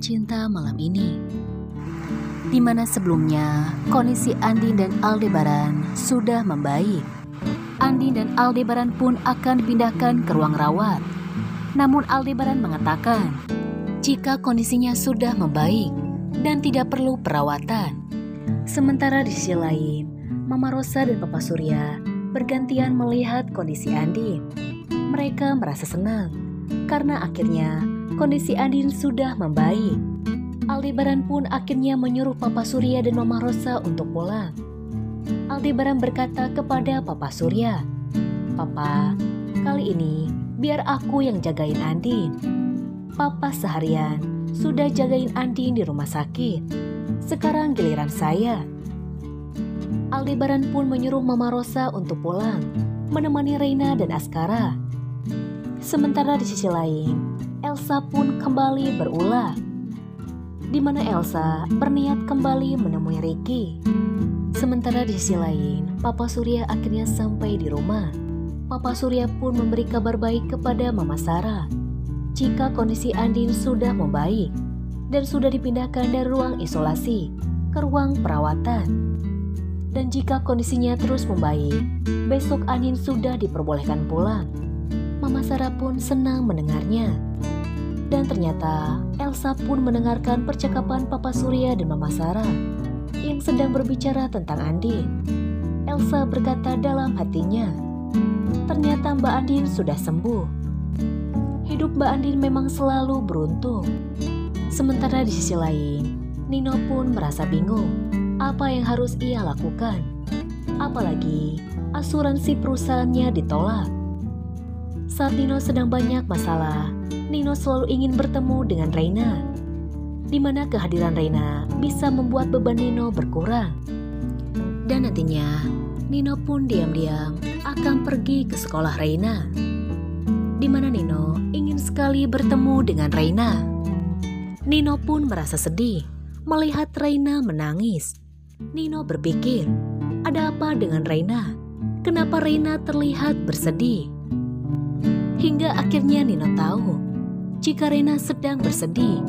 Ikatan Cinta Malam Ini, di mana sebelumnya kondisi Andin dan Aldebaran sudah membaik. Andin dan Aldebaran pun akan dipindahkan ke ruang rawat. Namun Aldebaran mengatakan jika kondisinya sudah membaik dan tidak perlu perawatan. Sementara di sisi lain, Mama Rosa dan Papa Surya bergantian melihat kondisi Andin. Mereka merasa senang karena akhirnya kondisi Andin sudah membaik. Aldebaran pun akhirnya menyuruh Papa Surya dan Mama Rosa untuk pulang. Aldebaran berkata kepada Papa Surya, "Papa, kali ini biar aku yang jagain Andin. Papa seharian sudah jagain Andin di rumah sakit. Sekarang giliran saya." Aldebaran pun menyuruh Mama Rosa untuk pulang, menemani Reina dan Askara. Sementara di sisi lain, Elsa pun kembali berulah, di mana Elsa berniat kembali menemui Ricky. Sementara di sisi lain, Papa Surya akhirnya sampai di rumah. Papa Surya pun memberi kabar baik kepada Mama Sarah jika kondisi Andin sudah membaik dan sudah dipindahkan dari ruang isolasi ke ruang perawatan. Dan jika kondisinya terus membaik, besok Andin sudah diperbolehkan pulang. Mama Sarah pun senang mendengarnya. Dan ternyata Elsa pun mendengarkan percakapan Papa Surya dan Mama Sarah yang sedang berbicara tentang Andin. Elsa berkata dalam hatinya, ternyata Mbak Andin sudah sembuh. Hidup Mbak Andin memang selalu beruntung. Sementara di sisi lain, Nino pun merasa bingung apa yang harus ia lakukan. Apalagi asuransi perusahaannya ditolak. Saat Nino sedang banyak masalah, Nino selalu ingin bertemu dengan Reina, di mana kehadiran Reina bisa membuat beban Nino berkurang. Dan nantinya, Nino pun diam-diam akan pergi ke sekolah Reina, di mana Nino ingin sekali bertemu dengan Reina. Nino pun merasa sedih melihat Reina menangis. Nino berpikir, ada apa dengan Reina? Kenapa Reina terlihat bersedih? Hingga akhirnya Nino tahu jika Reina sedang bersedih,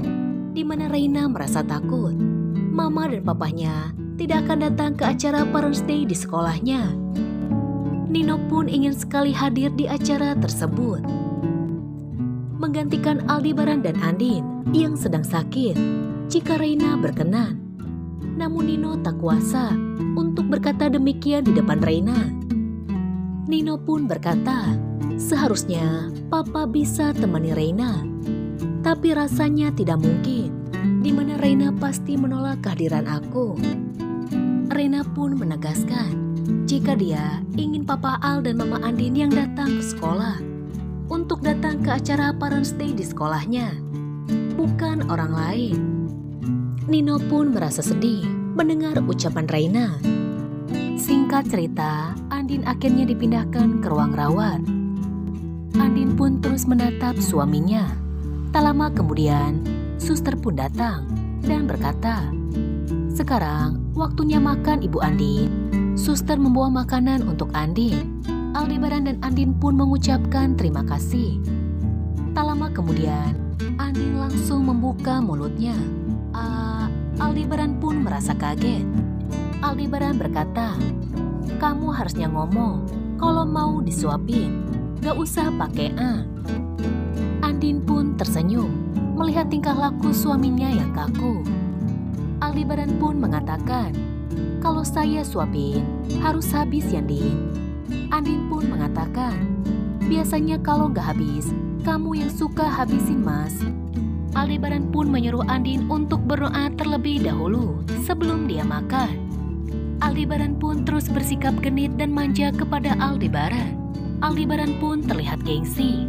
di mana Reina merasa takut Mama dan Papanya tidak akan datang ke acara Parents Day di sekolahnya. Nino pun ingin sekali hadir di acara tersebut, menggantikan Aldebaran dan Andin yang sedang sakit jika Reina berkenan. Namun Nino tak kuasa untuk berkata demikian di depan Reina. Nino pun berkata, seharusnya Papa bisa temani Reina, tapi rasanya tidak mungkin, di mana Reina pasti menolak kehadiran aku. Reina pun menegaskan jika dia ingin Papa Al dan Mama Andin yang datang ke sekolah untuk datang ke acara Parents Day di sekolahnya, bukan orang lain. Nino pun merasa sedih mendengar ucapan Reina. Singkat cerita, Andin akhirnya dipindahkan ke ruang rawat. Andin pun terus menatap suaminya. Tak lama kemudian, suster pun datang dan berkata, sekarang waktunya makan Ibu Andin. Suster membawa makanan untuk Andin. Aldebaran dan Andin pun mengucapkan terima kasih. Tak lama kemudian, Andin langsung membuka mulutnya. Aldebaran pun merasa kaget. Aldebaran berkata, kamu harusnya ngomong kalau mau disuapin. Gak usah pakai a. Andin pun tersenyum melihat tingkah laku suaminya yang kaku. Aldebaran pun mengatakan, kalau saya suapin harus habis ya Andin. Andin pun mengatakan, biasanya kalau gak habis, kamu yang suka habisin mas. Aldebaran pun menyuruh Andin untuk berdoa terlebih dahulu sebelum dia makan. Aldebaran pun terus bersikap genit dan manja kepada Aldebaran. Aldebaran pun terlihat gengsi.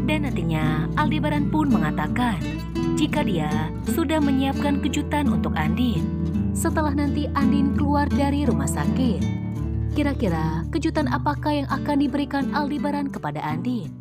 Dan nantinya Aldebaran pun mengatakan jika dia sudah menyiapkan kejutan untuk Andin setelah nanti Andin keluar dari rumah sakit. Kira-kira kejutan apakah yang akan diberikan Aldebaran kepada Andin?